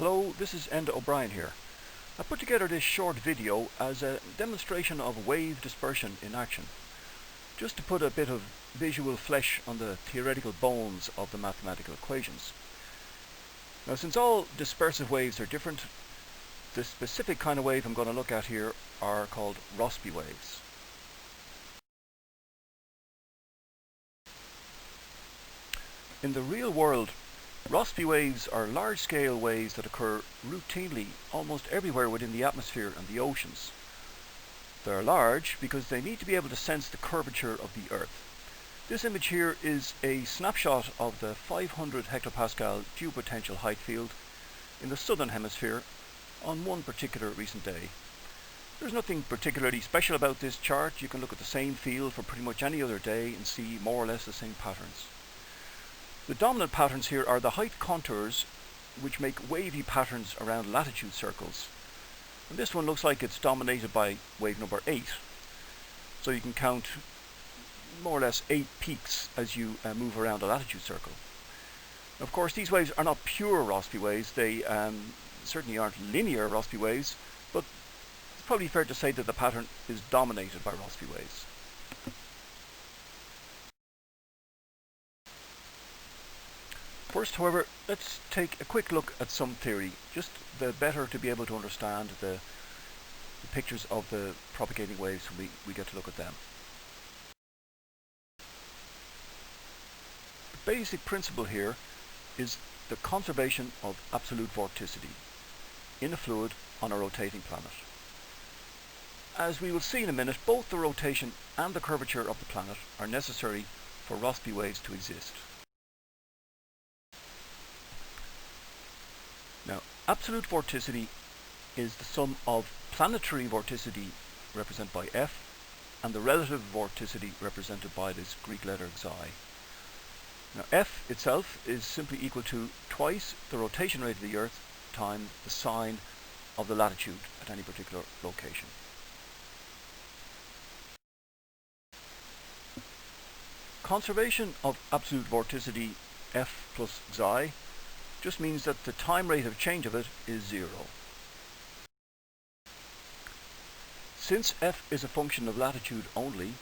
Hello, this is Enda O'Brien here. I put together this short video as a demonstration of wave dispersion in action, just to put a bit of visual flesh on the theoretical bones of the mathematical equations. Now, since all dispersive waves are different, the specific kind of wave I'm going to look at here are called Rossby waves. In the real world, Rossby waves are large-scale waves that occur routinely almost everywhere within the atmosphere and the oceans. They're large because they need to be able to sense the curvature of the Earth. This image here is a snapshot of the 500 hectopascal geopotential height field in the southern hemisphere on one particular recent day. There's nothing particularly special about this chart. You can look at the same field for pretty much any other day and see more or less the same patterns. The dominant patterns here are the height contours, which make wavy patterns around latitude circles. And this one looks like it's dominated by wave number 8. So you can count more or less 8 peaks as you move around a latitude circle. Of course, these waves are not pure Rossby waves. They certainly aren't linear Rossby waves, but it's probably fair to say that the pattern is dominated by Rossby waves. First, however, let's take a quick look at some theory, just the better to be able to understand the pictures of the propagating waves when we get to look at them. The basic principle here is the conservation of absolute vorticity in a fluid on a rotating planet. As we will see in a minute, both the rotation and the curvature of the planet are necessary for Rossby waves to exist. Now, absolute vorticity is the sum of planetary vorticity represented by F and the relative vorticity represented by this Greek letter xi. Now, F itself is simply equal to twice the rotation rate of the Earth times the sine of the latitude at any particular location. Conservation of absolute vorticity F plus xi just means that the time rate of change of it is 0. Since F is a function of latitude only,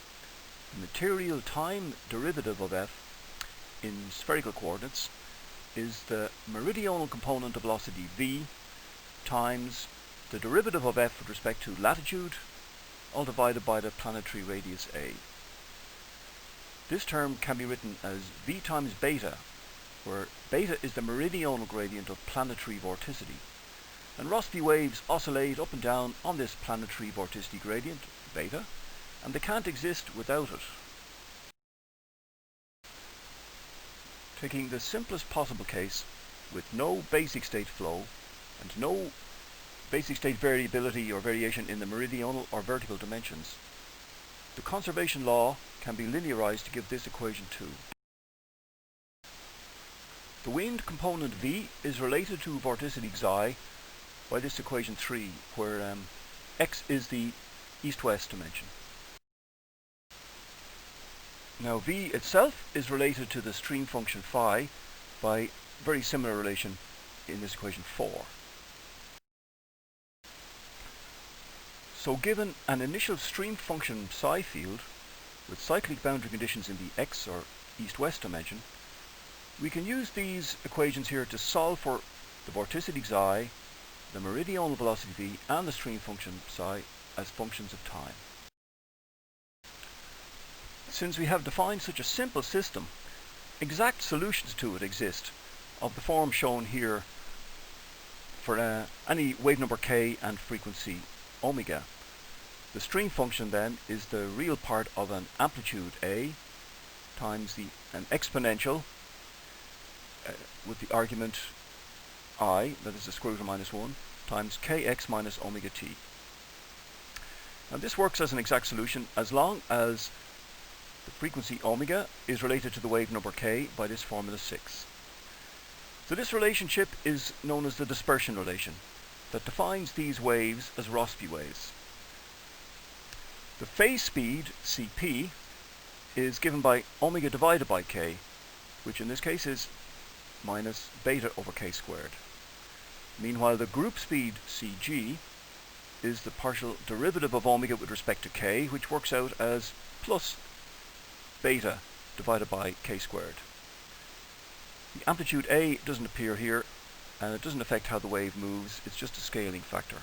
the material time derivative of F in spherical coordinates is the meridional component of velocity v times the derivative of F with respect to latitude, all divided by the planetary radius a. This term can be written as v times beta, where beta is the meridional gradient of planetary vorticity. And Rossby waves oscillate up and down on this planetary vorticity gradient, beta, and they can't exist without it. Taking the simplest possible case, with no basic state flow and no basic state variability or variation in the meridional or vertical dimensions, the conservation law can be linearized to give this equation 2. The wind component v is related to vorticity xi by this equation 3, where x is the east-west dimension. Now, v itself is related to the stream function phi by very similar relation in this equation 4. So given an initial stream function psi field with cyclic boundary conditions in the x or east-west dimension, we can use these equations here to solve for the vorticity xi, the meridional velocity v, and the stream function psi as functions of time. Since we have defined such a simple system, exact solutions to it exist of the form shown here for any wave number k and frequency omega. The stream function then is the real part of an amplitude a times an exponential with the argument I, that is the square root of minus 1, times kx minus omega t. Now, this works as an exact solution as long as the frequency omega is related to the wave number k by this formula 6. So this relationship is known as the dispersion relation that defines these waves as Rossby waves. The phase speed, cp, is given by omega divided by k, which in this case is minus beta over k squared. Meanwhile, the group speed Cg is the partial derivative of omega with respect to k, which works out as plus beta divided by k squared. The amplitude A doesn't appear here, and it doesn't affect how the wave moves, it's just a scaling factor.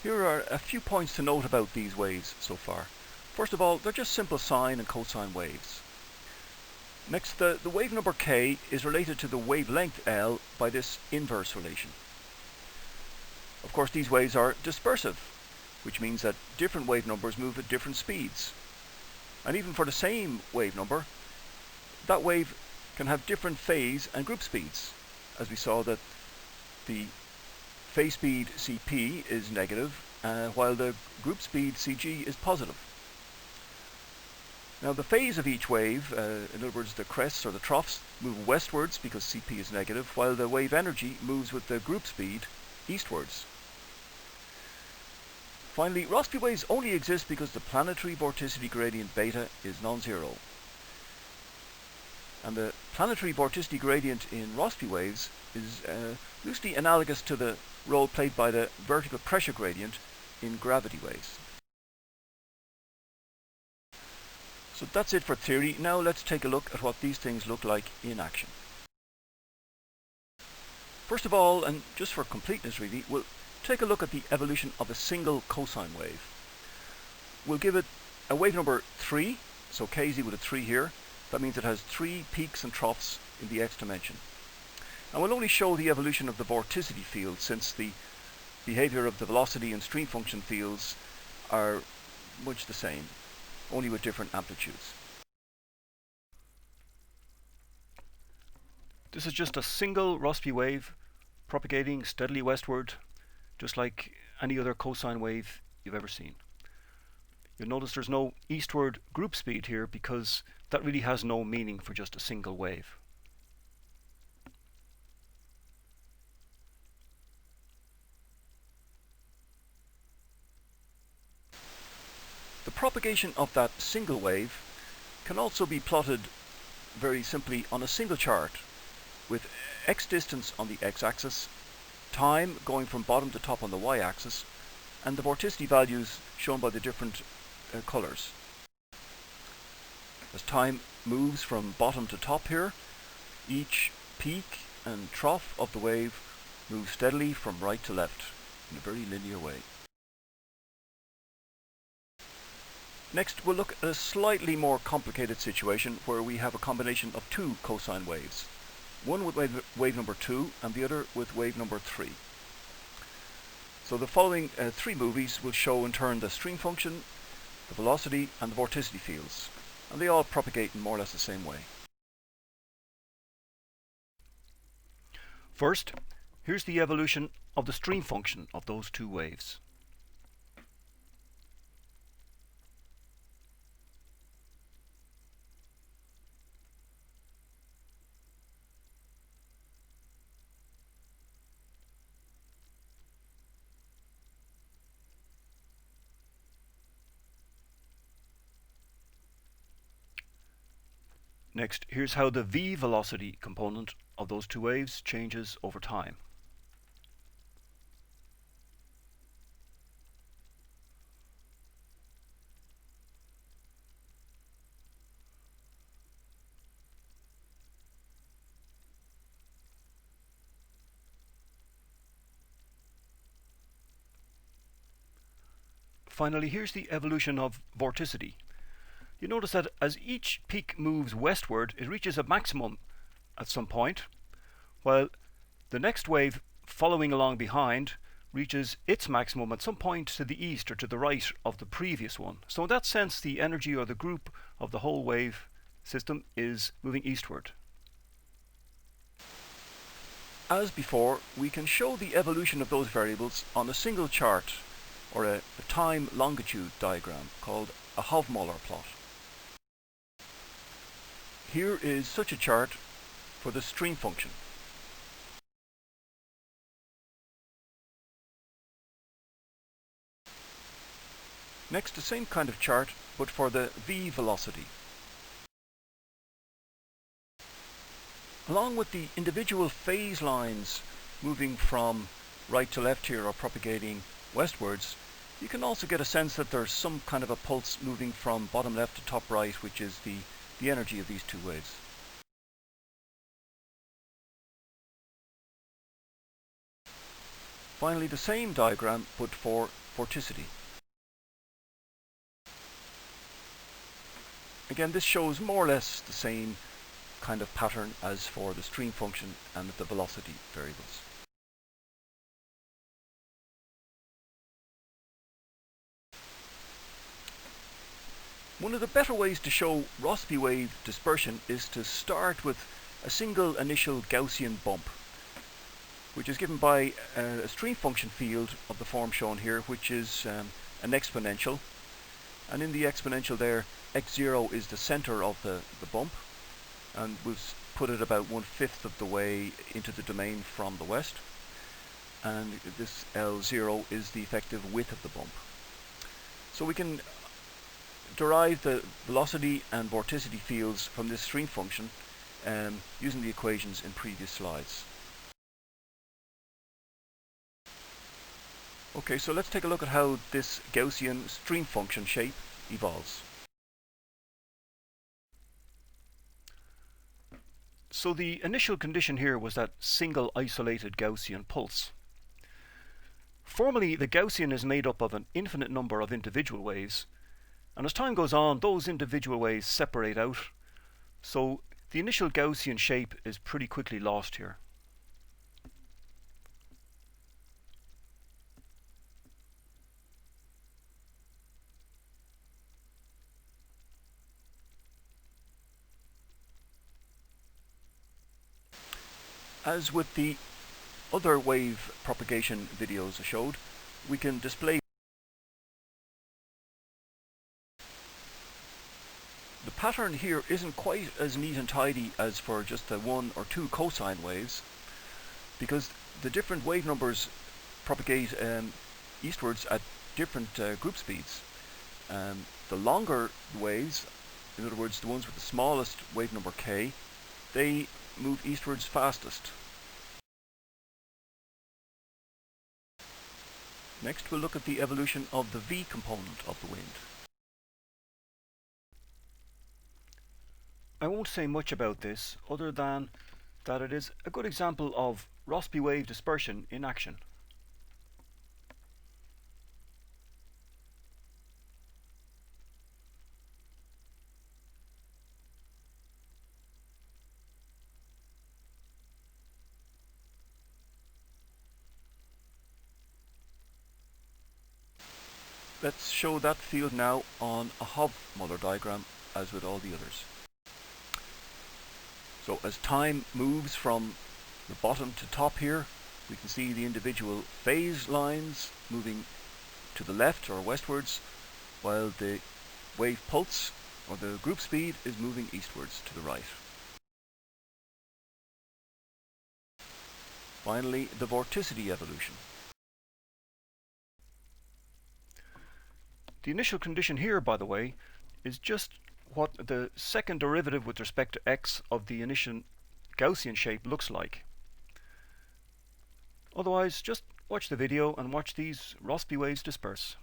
Here are a few points to note about these waves so far. First of all, they're just simple sine and cosine waves. Next, the wave number k is related to the wavelength L by this inverse relation. Of course, these waves are dispersive, which means that different wave numbers move at different speeds. And even for the same wave number, that wave can have different phase and group speeds, as we saw that the phase speed Cp is negative, while the group speed Cg is positive. Now the phase of each wave, in other words the crests or the troughs, move westwards because Cp is negative, while the wave energy moves with the group speed eastwards. Finally, Rossby waves only exist because the planetary vorticity gradient beta is non-zero. And the planetary vorticity gradient in Rossby waves is loosely analogous to the role played by the vertical pressure gradient in gravity waves. So that's it for theory. Now let's take a look at what these things look like in action. First of all, and just for completeness really, we'll take a look at the evolution of a single cosine wave. We'll give it a wave number 3, so kz with a 3 here. That means it has 3 peaks and troughs in the x dimension. And we'll only show the evolution of the vorticity field, since the behavior of the velocity and stream function fields are much the same, only with different amplitudes. This is just a single Rossby wave propagating steadily westward, just like any other cosine wave you've ever seen. You'll notice there's no eastward group speed here because that really has no meaning for just a single wave. The propagation of that single wave can also be plotted very simply on a single chart with x distance on the x-axis, time going from bottom to top on the y-axis, and the vorticity values shown by the different colors. As time moves from bottom to top here, each peak and trough of the wave moves steadily from right to left in a very linear way. Next, we'll look at a slightly more complicated situation where we have a combination of 2 cosine waves, one with wave number 2 and the other with wave number 3. So the following 3 movies will show in turn the stream function, the velocity and the vorticity fields, and they all propagate in more or less the same way. First, here's the evolution of the stream function of those 2 waves. Next, here's how the v velocity component of those 2 waves changes over time. Finally, here's the evolution of vorticity. You notice that as each peak moves westward, it reaches a maximum at some point, while the next wave following along behind reaches its maximum at some point to the east or to the right of the previous one. So in that sense, the energy or the group of the whole wave system is moving eastward. As before, we can show the evolution of those variables on a single chart or a time longitude diagram called a Hofmöller plot. Here is such a chart for the stream function. Next, the same kind of chart, but for the v velocity. Along with the individual phase lines moving from right to left here or propagating westwards, you can also get a sense that there's some kind of a pulse moving from bottom left to top right, which is the energy of these two waves. Finally, the same diagram but for vorticity. Again, this shows more or less the same kind of pattern as for the stream function and the velocity variables. One of the better ways to show Rossby wave dispersion is to start with a single initial Gaussian bump, which is given by a stream function field of the form shown here, which is an exponential. And in the exponential there, x0 is the center of the bump, and we've put it about 1/5 of the way into the domain from the west. And this L0 is the effective width of the bump. So we can derive the velocity and vorticity fields from this stream function using the equations in previous slides. Okay, so let's take a look at how this Gaussian stream function shape evolves. So the initial condition here was that single isolated Gaussian pulse. Formally, the Gaussian is made up of an infinite number of individual waves, and as time goes on, those individual waves separate out, so the initial Gaussian shape is pretty quickly lost here. As with the other wave propagation videos I showed, we can display the pattern here isn't quite as neat and tidy as for just the 1 or 2 cosine waves, because the different wave numbers propagate eastwards at different group speeds. The longer waves, in other words the ones with the smallest wave number k, they move eastwards fastest. Next we'll look at the evolution of the v component of the wind. I won't say much about this other than that it is a good example of Rossby wave dispersion in action. Let's show that field now on a Hofmüller diagram as with all the others. So as time moves from the bottom to top here, we can see the individual phase lines moving to the left or westwards, while the wave pulse or the group speed is moving eastwards to the right. Finally, the vorticity evolution. The initial condition here, by the way, is just what the second derivative with respect to x of the initial Gaussian shape looks like. Otherwise, just watch the video and watch these Rossby waves disperse.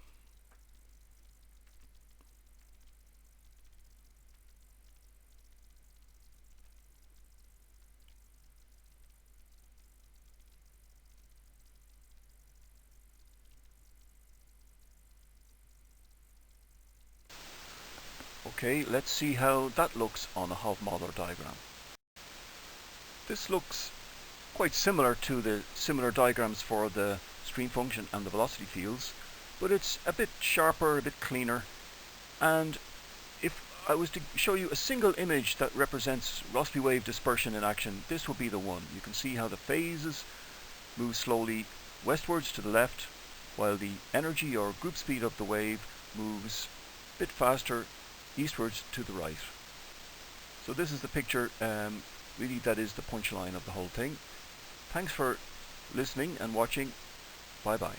Okay, let's see how that looks on a Hofmüller diagram. This looks quite similar to the similar diagrams for the stream function and the velocity fields, but it's a bit sharper, a bit cleaner, and if I was to show you a single image that represents Rossby wave dispersion in action, this would be the one. You can see how the phases move slowly westwards to the left, while the energy or group speed of the wave moves a bit faster eastwards to the right. So this is the picture, really that is the punchline of the whole thing. Thanks for listening and watching. Bye bye.